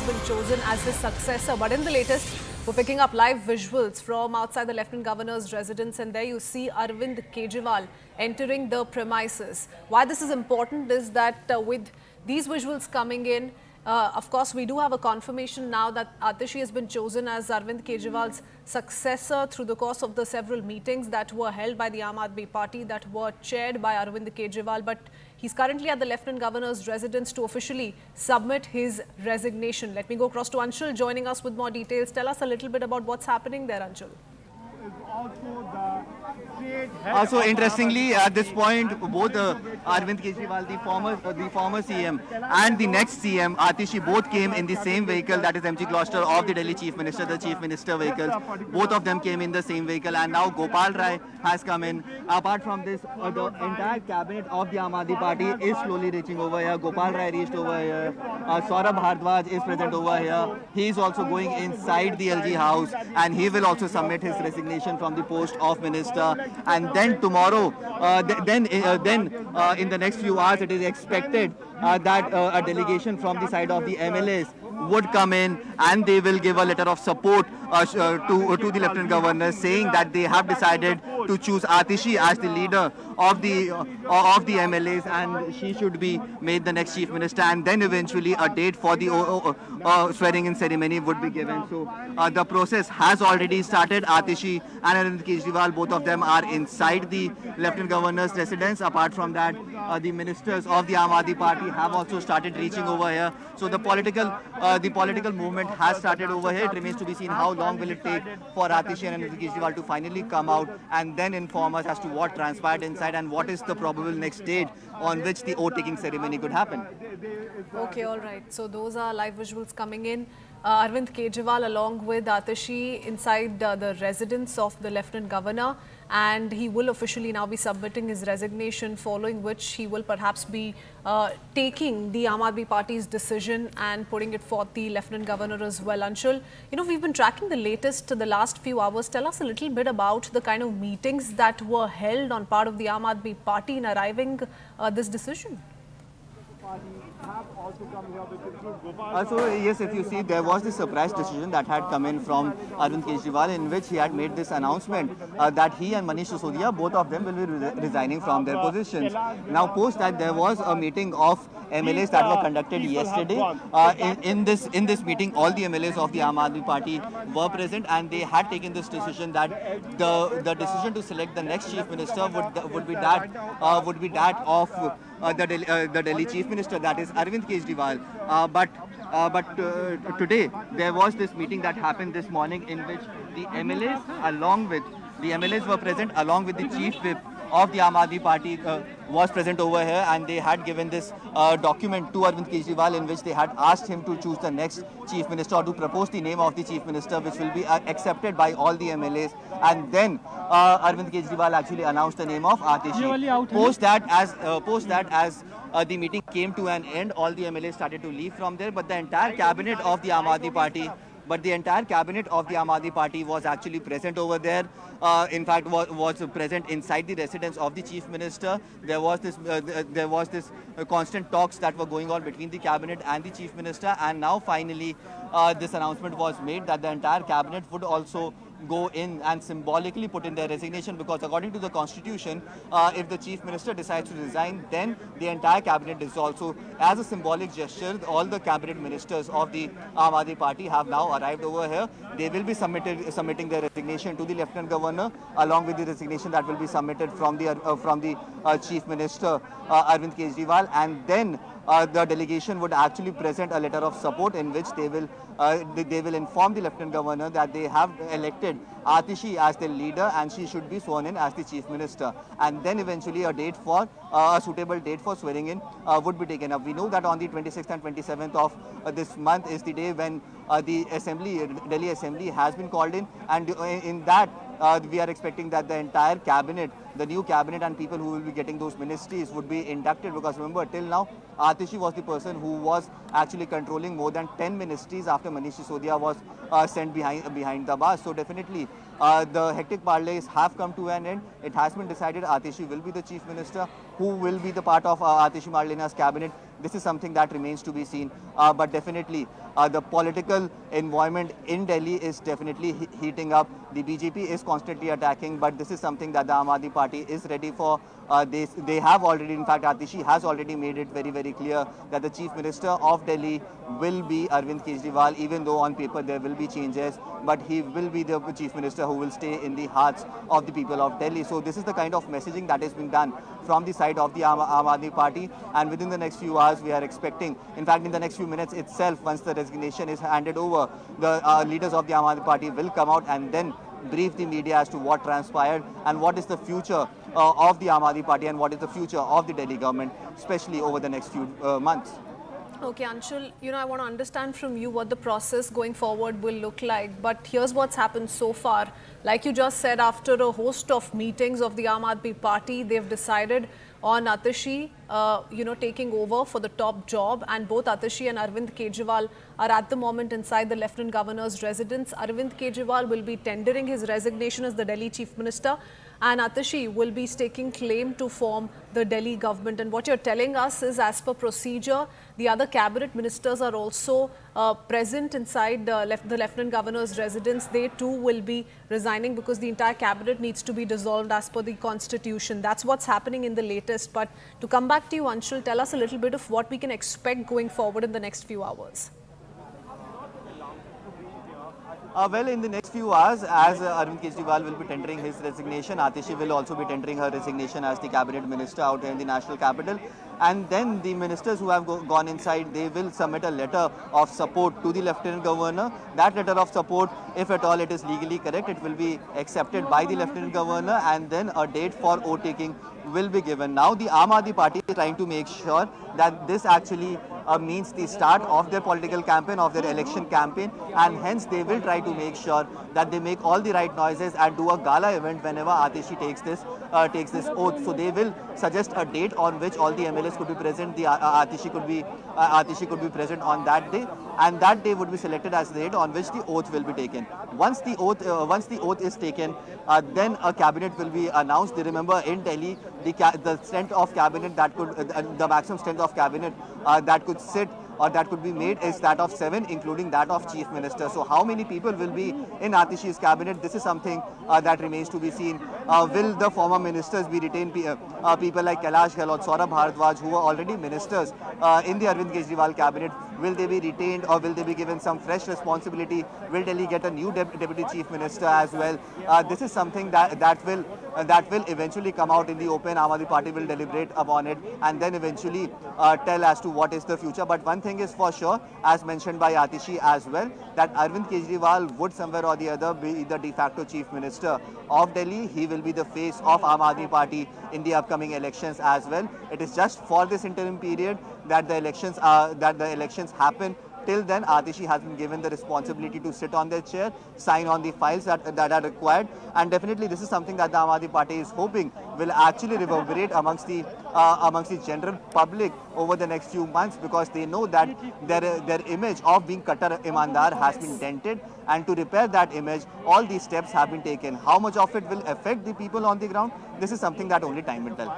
been chosen as his successor. But in the latest, we're picking up live visuals from outside the Lieutenant Governor's residence, and there you see Arvind Kejriwal entering the premises. Why this is important is that with these visuals coming in, of course, we do have a confirmation now that Atishi has been chosen as Arvind Kejriwal's successor through the course of the several meetings that were held by the Aam Aadmi Party that were chaired by Arvind Kejriwal. But he's currently at the Lieutenant Governor's residence to officially submit his resignation. Let me go across to Anshul joining us with more details. Tell us a little bit about what's happening there, Anshul. Also, interestingly, at this point, both Arvind Kejriwal, the former CM, and the next CM, Atishi, both came in the same vehicle, that is MG Gloucester of the Delhi Chief Minister, the Chief Minister vehicles. Both of them came in the same vehicle, and now Gopal Rai has come in. Apart from this, the entire cabinet of the Aam Aadmi Party is slowly reaching over here. Gopal Rai reached over here. Saurabh Bhardwaj is present over here. He is also going inside the LG house, and he will also submit his resignation from the post of minister. And then tomorrow, then in the next few hours, it is expected that a delegation from the side of the MLAs would come in, and they will give a letter of support to the Lieutenant Governor, saying that they have decided to choose Atishi as the leader of the MLAs, and she should be made the next Chief Minister. And then eventually a date for the swearing-in ceremony would be given. So the process has already started. Atishi and Arvind Kejriwal, both of them are inside the Lieutenant Governor's residence. Apart from that, the ministers of the Aam Aadmi Party have also started reaching over here. So the political movement has started over here. It remains to be seen how long will it take for Atishi and Arvind Kejriwal to finally come out and then inform us as to what transpired inside and what is the probable next date on which the oath-taking ceremony could happen. Okay, all right. So those are live visuals coming in. Arvind Kejriwal along with Atishi inside the residence of the Lieutenant Governor, and he will officially now be submitting his resignation, following which he will perhaps be taking the Aam Aadmi Party's decision and putting it forth the Lieutenant Governor as well. Anshul, you know, we've been tracking the latest the last few hours. Tell us a little bit about the kind of meetings that were held on part of the Aam Aadmi Party in arriving this decision. Also, yes, if you see, there was this surprise decision that had come in from Arvind Kejriwal, in which he had made this announcement that he and Manish Sisodia, both of them will be resigning from their positions. Now, post that, there was a meeting of MLAs that were conducted yesterday. In this meeting, all the MLAs of the Aam Aadmi Party were present, and they had taken this decision that the decision to select the next Chief Minister would be that of the Delhi Chief Minister, that is Arvind Kejriwal. But today there was this meeting that happened this morning, in which the MLAs were present along with the Chief Whip of the Aam Aadmi Party was present over here, and they had given this document to Arvind Kejriwal, in which they had asked him to choose the next Chief Minister, or to propose the name of the Chief Minister, which will be accepted by all the MLAs. And then Arvind Kejriwal actually announced the name of Atishi. Post that as the meeting came to an end, all the MLAs started to leave from there, but the entire cabinet of the Aam Aadmi Party was actually present over there. In fact, was present inside the residence of the Chief Minister. There was this constant talks that were going on between the cabinet and the Chief Minister, and now finally this announcement was made that the entire cabinet would also go in and symbolically put in their resignation, because according to the constitution, if the Chief Minister decides to resign, then the entire cabinet dissolves. So as a symbolic gesture, all the cabinet ministers of the Aam Aadmi Party have now arrived over here. They will be submitting their resignation to the Lieutenant Governor, along with the resignation that will be submitted from the Chief Minister Arvind Kejriwal, and then the delegation would actually present a letter of support, in which they will inform the Lieutenant Governor that they have elected Atishi as their leader, and she should be sworn in as the Chief Minister. And then eventually a suitable date for swearing in would be taken up. We know that on the 26th and 27th of this month is the day when the Delhi Assembly has been called in, and in that we are expecting that the entire cabinet, the new cabinet, and people who will be getting those ministries would be inducted, because remember, till now Atishi was the person who was actually controlling more than 10 ministries after Manish Sisodia was sent behind the bars. So definitely the hectic parleys have come to an end. It has been decided Atishi will be the Chief Minister. Who will be the part of Atishi Marlena's cabinet This is something that remains to be seen. But definitely, the political environment in Delhi is definitely heating up. The BJP is constantly attacking, but this is something that the Aam Aadmi Party is ready for. They have already, in fact, Atishi has already made it very, very clear that the Chief Minister of Delhi will be Arvind Kejriwal, even though on paper there will be changes, but he will be the Chief Minister who will stay in the hearts of the people of Delhi. So this is the kind of messaging that is being done from the side of the Aam Aadmi Party, and within the next few hours we are expecting, in fact in the next few minutes itself, once the resignation is handed over, the leaders of the Aam Aadmi Party will come out and then brief the media as to what transpired and what is the future of the Aam Aadmi Party and what is the future of the Delhi government, especially over the next few months. Okay, Anshul, I want to understand from you what the process going forward will look like. But here's what's happened so far. Like you just said, after a host of meetings of the Aam Aadmi Party, they've decided on Atishi, taking over for the top job. And both Atishi and Arvind Kejriwal are at the moment inside the Lieutenant Governor's residence. Arvind Kejriwal will be tendering his resignation as the Delhi Chief Minister, and Atishi will be staking claim to form the Delhi government. And what you're telling us is, as per procedure, the other cabinet ministers are also present inside the Lieutenant Governor's residence. They too will be resigning because the entire cabinet needs to be dissolved as per the constitution. That's what's happening in the latest. But to come back to you, Anshul, tell us a little bit of what we can expect going forward in the next few hours. Well, in the next few hours, as Arvind Kejriwal will be tendering his resignation, Atishi will also be tendering her resignation as the cabinet minister out here in the national capital. And then the ministers who have gone inside, they will submit a letter of support to the Lieutenant Governor. That letter of support, if at all it is legally correct, it will be accepted by the Lieutenant Governor, and then a date for oath taking will be given. Now, the Aam Aadmi Party is trying to make sure that this actually means the start of their political campaign, of their election campaign, and hence they will try to make sure that they make all the right noises and do a gala event whenever Atishi takes this oath. So they will suggest a date on which all the MLAs could be present. The Atishi could be present on that day, and that day would be selected as the date on which the oath will be taken. Once the oath is taken, then a cabinet will be announced. They remember in Delhi, the strength of cabinet that could, the maximum strength of cabinet that could sit or that could be made is that of 7, including that of Chief Minister. So how many people will be in Atishi's cabinet? This is something that remains to be seen. Will the former ministers be retained? People like Kailash Gehlot, Saurabh Bharadwaj, who are already ministers in the Arvind Kejriwal cabinet, will they be retained or will they be given some fresh responsibility? Will Delhi get a new deputy chief minister as well? This is something that will eventually come out in the open. Aam Aadmi Party will deliberate upon it and then eventually tell as to what is the future. But one thing is for sure, as mentioned by Atishi as well, that Arvind Kejriwal would somewhere or the other be the de facto chief minister of Delhi. He will be the face of Aam Aadmi Party in the upcoming elections as well. It is just for this interim period that the elections happen. Till then, Atishi has been given the responsibility to sit on their chair, sign on the files that are required, and definitely this is something that the Aam Aadmi Party is hoping will actually reverberate amongst the general public over the next few months, because they know that their image of being Kattar Imandar has been dented, and to repair that image, all these steps have been taken. How much of it will affect the people on the ground? This is something that only time will tell.